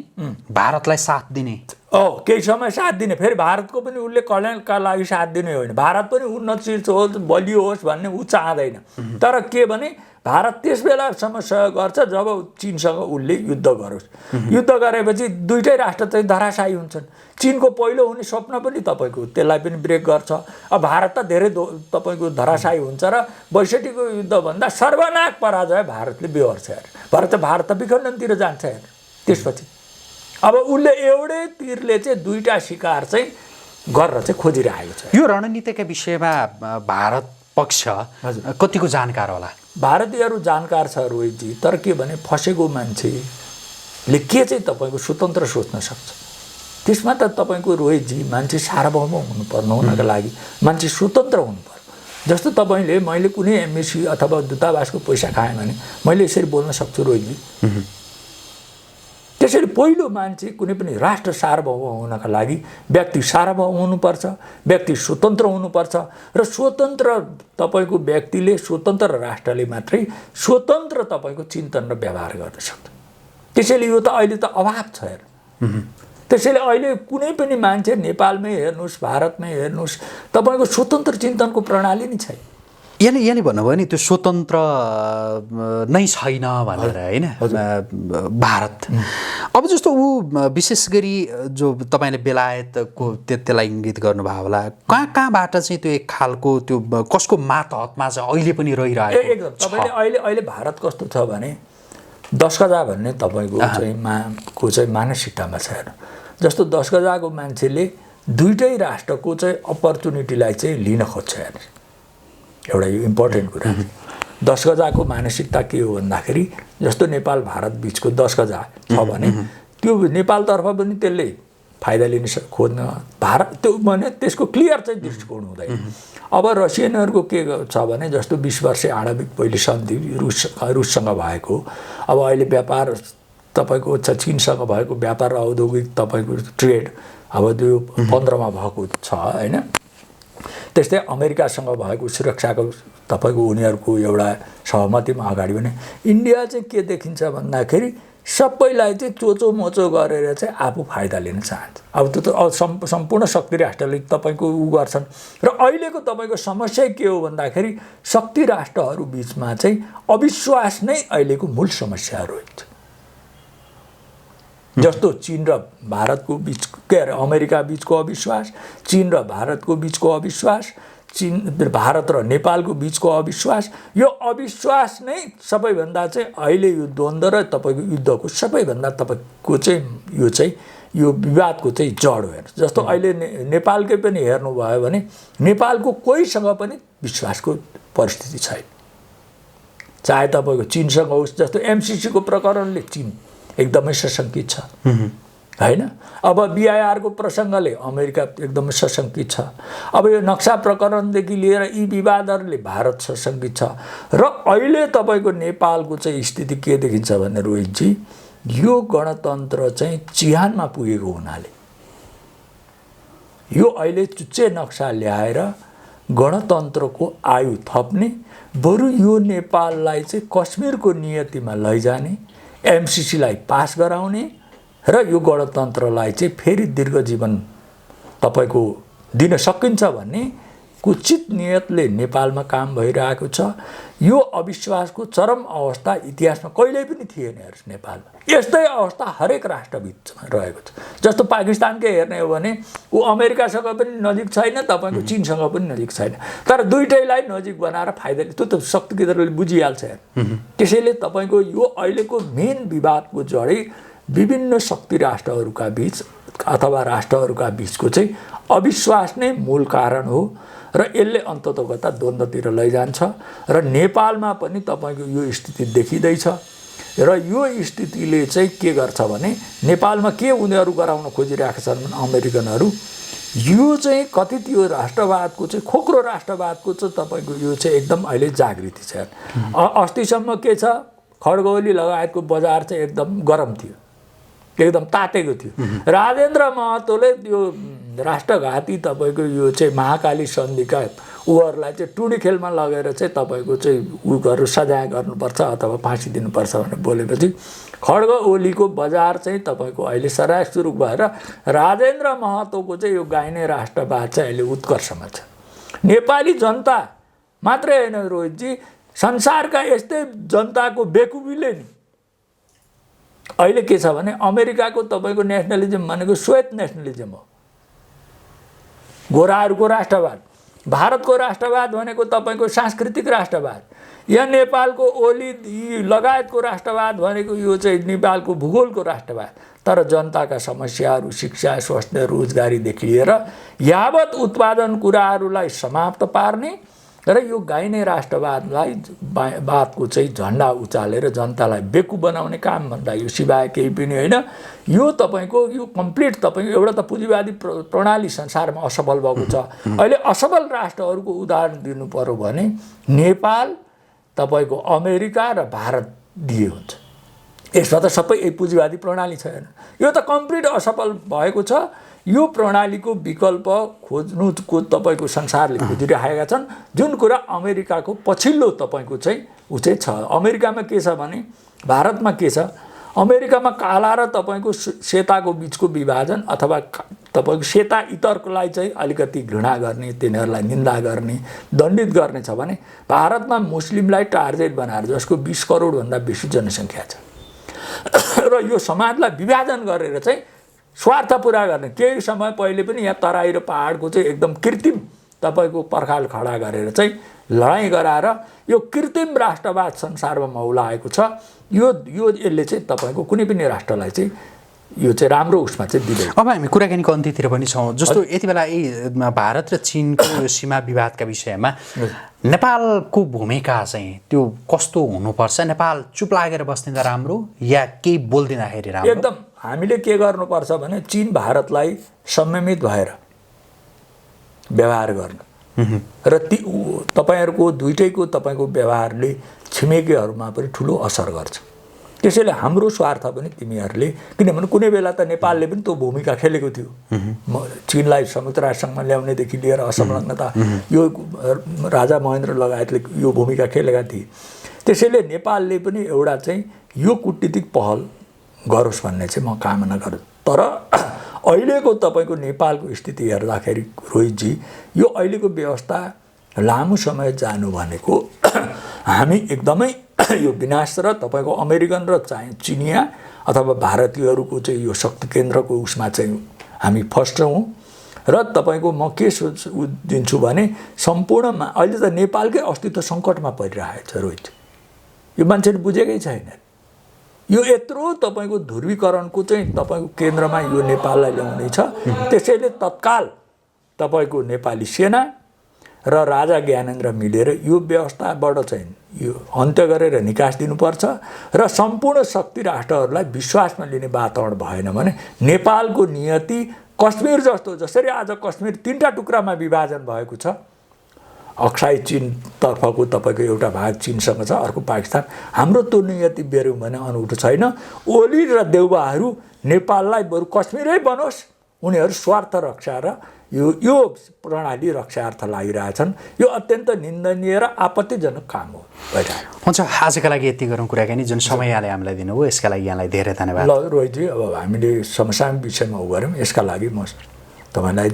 भारतलाई साथ दिने, केही समय साथ दिने। फेरि भारतको पनि उसले कल्याणका लागि साथ दिने होइन, भारत पनि उन्नतशील होस् बलियो होस् भन्ने ऊ चाहँदैन। तर के भने भारत त्यस बेलासम्म सहयोग गर्छ जब चीनसँग उसले युद्ध गरोस्। युद्ध गरेपछि दुईटै राष्ट्र चाहिँ धराशायी हुन्छन्। चीनको पहिलो हुने स्वप्न पनि तपाईँको त्यसलाई पनि ब्रेक गर्छ। अब भारत त धेरै तपाईँको धराशायी हुन्छ र 62को युद्धभन्दा सर्वनाश पराजय भारतले बेहोर्छ। भारत त विखण्डनतिर जान्छ। त्यसपछि अब उसले एउटै तीरले चाहिँ दुईटा शिकार चाहिँ गरेर चाहिँ खोजिरहेको छ। यो रणनीतिका विषयमा भारत पक्ष कतिको जानकार होला? भारतीयहरू जानकार छ रोहितजी। तर के भने फसेको मान्छेले के चाहिँ तपाईँको स्वतन्त्र सोच्न सक्छ? त्यसमा त तपाईँको रोहितजी मान्छे सार्वभौम हुनुपर्ने हुनका लागि मान्छे स्वतन्त्र हुनुपर्छ। जस्तो तपाईँले मैले कुनै एमबेसी अथवा दूतावासको पैसा खाएँ भने मैले यसरी बोल्न सक्छु रोहितजी। त्यसैले पहिलो मान्छे कुनै पनि राष्ट्र सार्वभौम हुनका लागि व्यक्ति सार्वभौम हुनुपर्छ, व्यक्ति स्वतन्त्र हुनुपर्छ र स्वतन्त्र तपाईँको व्यक्तिले स्वतन्त्र राष्ट्रले मात्रै स्वतन्त्र तपाईँको चिन्तन र व्यवहार गर्न सक्छ। त्यसैले यो त अहिले त अभाव छ हेर। त्यसैले अहिले कुनै पनि मान्छे नेपालमै हेर्नुहोस्, भारतमै हेर्नुहोस्, तपाईँको स्वतन्त्र चिन्तनको प्रणाली नै छैन। यहाँले भन्नुभयो नि त्यो स्वतन्त्र नै छैन भनेर होइन भारत। अब जस्तो ऊ विशेष गरी जो तपाईँले बेलायतको त्यसलाई इङ्गित गर्नुभयो होला, कहाँबाट चाहिँ त्यो एक खालको त्यो कसको मातहतमा चाहिँ अहिले पनि रहिरहेको? एकदम तपाईँले अहिले भारत कस्तो छ भने 10 गजा भन्ने तपाईँको चाहिँ मानसिकतामा छ। जस्तो 10 गजाको मान्छेले दुईटै राष्ट्रको चाहिँ अपर्च्युनिटीलाई चाहिँ लिन खोज्छ। एउटा यो इम्पोर्टेन्ट कुरा 10 गजाको मानसिकता के हो भन्दाखेरि जस्तो नेपाल भारत बिचको 10 गजा छ भने त्यो नेपालतर्फ पनि त्यसले फाइदा लिन खोज्न भारत त्यो भने त्यसको क्लियर चाहिँ दृष्टिकोण हुँदैन। अब रसियनहरूको के छ भने जस्तो 20 वर्ष आणविक पहिले सन्धि रुससँग भएको, अब अहिले व्यापार तपाईँको चीनसँग भएको व्यापार र औद्योगिक तपाईँको ट्रेड अब त्यो 15मा भएको छ होइन। त्यस्तै अमेरिकासँग भएको सुरक्षाको तपाईँको उनीहरूको एउटा सहमतिमा अगाडि बढ्ने। इन्डिया चाहिँ के देखिन्छ भन्दाखेरि सबैलाई चाहिँ चोचो मोचो गरेर चाहिँ आफू फाइदा लिन चाहन्छ। अब त्यो त सम्पूर्ण शक्ति राष्ट्रले तपाईँको उ गर्छन्। र अहिलेको तपाईँको समस्या के हो भन्दाखेरि शक्ति राष्ट्रहरू बिचमा चाहिँ अविश्वास नै अहिलेको मूल समस्याहरू हुन्छ। जस्तो चीन र भारतको बिच के अरे अमेरिका बिचको अविश्वास, चीन र भारतको बिचको अविश्वास, चीन भारत र नेपालको बिचको अविश्वास, यो अविश्वास नै सबैभन्दा चाहिँ अहिले यो द्वन्द्व र तपाईँको युद्धको सबैभन्दा तपाईँको चाहिँ यो विवादको चाहिँ जड हो। हेर्नु जस्तो अहिले नेपालकै पनि हेर्नुभयो भने नेपालको कोहीसँग पनि विश्वासको परिस्थिति छैन। चाहे तपाईँको चीनसँग होस्, जस्तो एमसीसीको प्रकरणले चीन एकदमै सशङ्कित छ हैन। अब बीआईआरको प्रसङ्गले अमेरिका एकदमै सशङ्कित छ। अब यो नक्सा प्रकरणदेखि लिएर यी विवादहरूले भारत सशङ्कित छ। र अहिले तपाईँको नेपालको चाहिँ स्थिति के देखिन्छ भने रोहितजी, यो गणतन्त्र चाहिँ चिहानमा पुगेको हुनाले यो अहिले चुच्चे नक्सा ल्याएर गणतन्त्रको आयु थप्ने, बरु यो नेपाललाई चाहिँ कश्मीरको नियतिमा लैजाने, एमसीसीलाई पास गराउने र यो गणतन्त्रलाई चाहिँ फेरि दीर्घ जीवन तपाईँको दिन सकिन्छ भन्ने कुचित नियतले नेपालमा काम भइरहेको छ। यो अविश्वासको चरम अवस्था इतिहासमा कहिल्यै पनि थिएन नेपालमा। यस्तै अवस्था हरेक राष्ट्रबिचमा रहेको छ। जस्तो पाकिस्तानकै हेर्ने हो भने ऊ अमेरिकासँग पनि नजिक छैन, तपाईँको चीनसँग पनि नजिक छैन, तर दुईटैलाई नजिक बनाएर फाइदा त्यो त शक्ति केन्द्रले बुझिहाल्छ। त्यसैले तपाईँको यो अहिलेको मेन विवादको जडै विभिन्न शक्ति राष्ट्रहरूका बीच अथवा राष्ट्रहरूका बीचको चाहिँ अविश्वास नै मूल कारण हो र यसले अन्ततोगता द्वन्द्वतिर लैजान्छ। र नेपालमा पनि तपाईँको यो स्थिति देखिँदैछ। र यो स्थितिले चाहिँ के गर्छ भने नेपालमा के उनीहरू गराउन खोजिरहेका छन् भने अमेरिकनहरू यो चाहिँ कथित यो राष्ट्रवादको चाहिँ खोक्रो राष्ट्रवादको चाहिँ तपाईँको यो चाहिँ एकदम अहिले जागृति छ। अस्तिसम्म के छ, खड्गौली लगायतको बजार चाहिँ एकदम गरम थियो, एकदम तातेको थियो। राजेन्द्र महतोले यो राष्ट्रघाती तपाईँको यो चाहिँ महाकाली सन्धिका उहरूलाई चाहिँ टुडी खेलमा लगेर चाहिँ तपाईँको चाहिँ उहरू सजाय गर्नुपर्छ अथवा फाँसी दिनुपर्छ भनेर बोलेपछि खड्ग ओलीको बजार चाहिँ तपाईँको अहिले सराय सुरु भएर राजेन्द्र महतोको चाहिँ यो गाइने राष्ट्रवाद चाहिँ अहिले उत्कर्षमा छ। नेपाली जनता मात्रै होइन रोहितजी, संसारका यस्तै जनताको बेकुबीले नि अहिले के छ भने अमेरिकाको तपाईँको नेसनलिजम भनेको श्वेत नेसनलिजम हो, गोराहरूको राष्ट्रवाद। भारतको राष्ट्रवाद भनेको तपाईँको सांस्कृतिक राष्ट्रवाद। यहाँ नेपालको ओली लगायतको राष्ट्रवाद भनेको यो चाहिँ नेपालको भूगोलको राष्ट्रवाद। तर जनताका समस्याहरू, शिक्षा, स्वास्थ्य, रोजगारीदेखि लिएर यावत उत्पादन कुराहरूलाई समाप्त पार्ने र यो गाइने राष्ट्रवादलाई वादको चाहिँ झन्डा उचालेर जनतालाई बेकु बनाउने काम भन्दा यो सिवाय केही पनि होइन। यो तपाईँको यो कम्प्लिट तपाईँको एउटा त पुँजीवादी प्रणाली संसारमा असफल भएको छ। अहिले असफल राष्ट्रहरूको उदाहरण दिनु पर्यो भने नेपाल, तपाईँको अमेरिका र भारत दिए हुन्छ। यसमा त सबै पुँजीवादी प्रणाली छैन, यो त कम्प्लिट असफल भएको छ। यो प्रणालीको विकल्प खोज्नुको तपाईँको संसारले खोजिरहेका छन्, जुन कुरा अमेरिकाको पछिल्लो तपाईँको चाहिँ ऊ चाहिँ छ। अमेरिकामा के छ भने भारतमा के छ, अमेरिकामा काला र तपाईँको सेताको बिचको विभाजन अथवा तपाईँको सेता इतरलाई चाहिँ अलिकति घृणा गर्ने, तिनीहरूलाई निन्दा गर्ने, दण्डित गर्ने छ भने भारतमा मुस्लिमलाई टार्गेट बनाएर जसको 20 करोडभन्दा बेसी जनसङ्ख्या छ र यो समाजलाई विभाजन गरेर चाहिँ स्वार्थ पुरा गर्ने। केही समय पहिले पनि यहाँ तराई र पहाडको चाहिँ एकदम कृत्रिम तपाईँको पर्खाल खडा गरेर चाहिँ लडाइँ गराएर यो कृत्रिम राष्ट्रवाद संसारमा मौलाएको छ। यो यसले चाहिँ तपाईँको कुनै पनि राष्ट्रलाई चाहिँ यो चाहिँ राम्रो उसमा चाहिँ दिँदैन। अब हामी कुराकानीको अन्त्यतिर पनि छौँ। जस्तो यति बेला यही भारत र चीनको सीमा विवादका विषयमा नेपालको भूमिका चाहिँ त्यो कस्तो हुनुपर्छ? नेपाल चुप लागेर बस्ने त राम्रो या केही बोलिदिँदाखेरि राम्रो? एकदम हामीले के गर्नुपर्छ भने चीन भारतलाई संयमित भएर व्यवहार गर्नु र तपाईँहरूको दुईटैको तपाईँको व्यवहारले छिमेकीहरूमा पनि ठुलो असर गर्छ। त्यसैले हाम्रो स्वार्थ पनि तिमीहरूले, किनभने कुनै बेला त नेपालले पनि त्यो भूमिका खेलेको थियो, चीनलाई संयुक्त राष्ट्रसङ्घमा ल्याउनेदेखि लिएर असंलग्नता यो राजा महेन्द्र लगायतले यो भूमिका खेलेका थिए। त्यसैले नेपालले पनि एउटा चाहिँ यो कूटनीतिक पहल गरोस् भन्ने चाहिँ म कामना गर्छु। तर अहिलेको तपाईँको नेपालको स्थिति हेर्दाखेरि रोहितजी, यो अहिलेको व्यवस्था लामो समय जानु भनेको हामी एकदमै यो विनाश र तपाईँको अमेरिकन र चिनिया अथवा भारतीयहरूको चाहिँ यो शक्ति केन्द्रको उसमा चाहिँ हामी फस्टौँ। र तपाईँको म के दिन्छु भने सम्पूर्णमा अहिले त नेपालकै अस्तित्व सङ्कटमा परिरहेको छ रोहित। यो मान्छेले बुझेकै छैन। यो यत्रो तपाईँको ध्रुवीकरणको चाहिँ तपाईँको केन्द्रमा यो नेपाललाई ल्याउने छ। त्यसैले तत्काल तपाईँको नेपाली सेना र राजा ज्ञानेन्द्र मिलेर यो व्यवस्थाबाट चाहिँ यो अन्त्य गरेर निकास दिनुपर्छ र सम्पूर्ण शक्ति राष्ट्रहरूलाई विश्वासमा लिने वातावरण भएन भने नेपालको नियति कश्मीर जस्तो, जसरी आज कश्मीर 3टा टुक्रामा विभाजन भएको छ, अक्साई चीनतर्फको तपाईँको एउटा भाग चीनसँग छ, अर्को पाकिस्तान, हाम्रो त्यो नियति बेर्यौँ भने अनौठो छैन। ओली र देउबाहरू नेपाललाई बरु कश्मीरै बनोस्, उनीहरू स्वार्थ रक्षा र यो प्रणाली रक्षार्थ लागिरहेछन्। यो अत्यन्त निन्दनीय र आपत्तिजनक काम हो भइरहेको। हुन्छ, आजका लागि यति गरौँ कुराकानी। जुन समय यहाँले हामीलाई दिनुभयो यसका लागि यहाँलाई धेरै धन्यवाद। ल रोहितजी, अब हामीले समसामयिक विषयमा गऱ्यौँ, यसका लागि म तपाईँलाई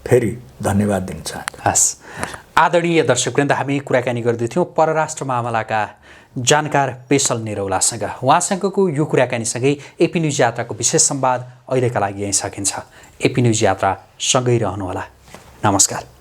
फेरि धन्यवाद दिन चाहन्छु। हस्, आदरणीय दर्शकवृन्द, हामी कुराकानी गर्दैथ्यौँ परराष्ट्र मामलाका जानकार पेशल निरौलासँग। उहाँसँगको यो कुराकानीसँगै एपी न्युज यात्राको विशेष संवाद अहिलेका लागि यहीँ सकिन्छ। एपी न्युज यात्रा सँगै रहनुहोला। नमस्कार।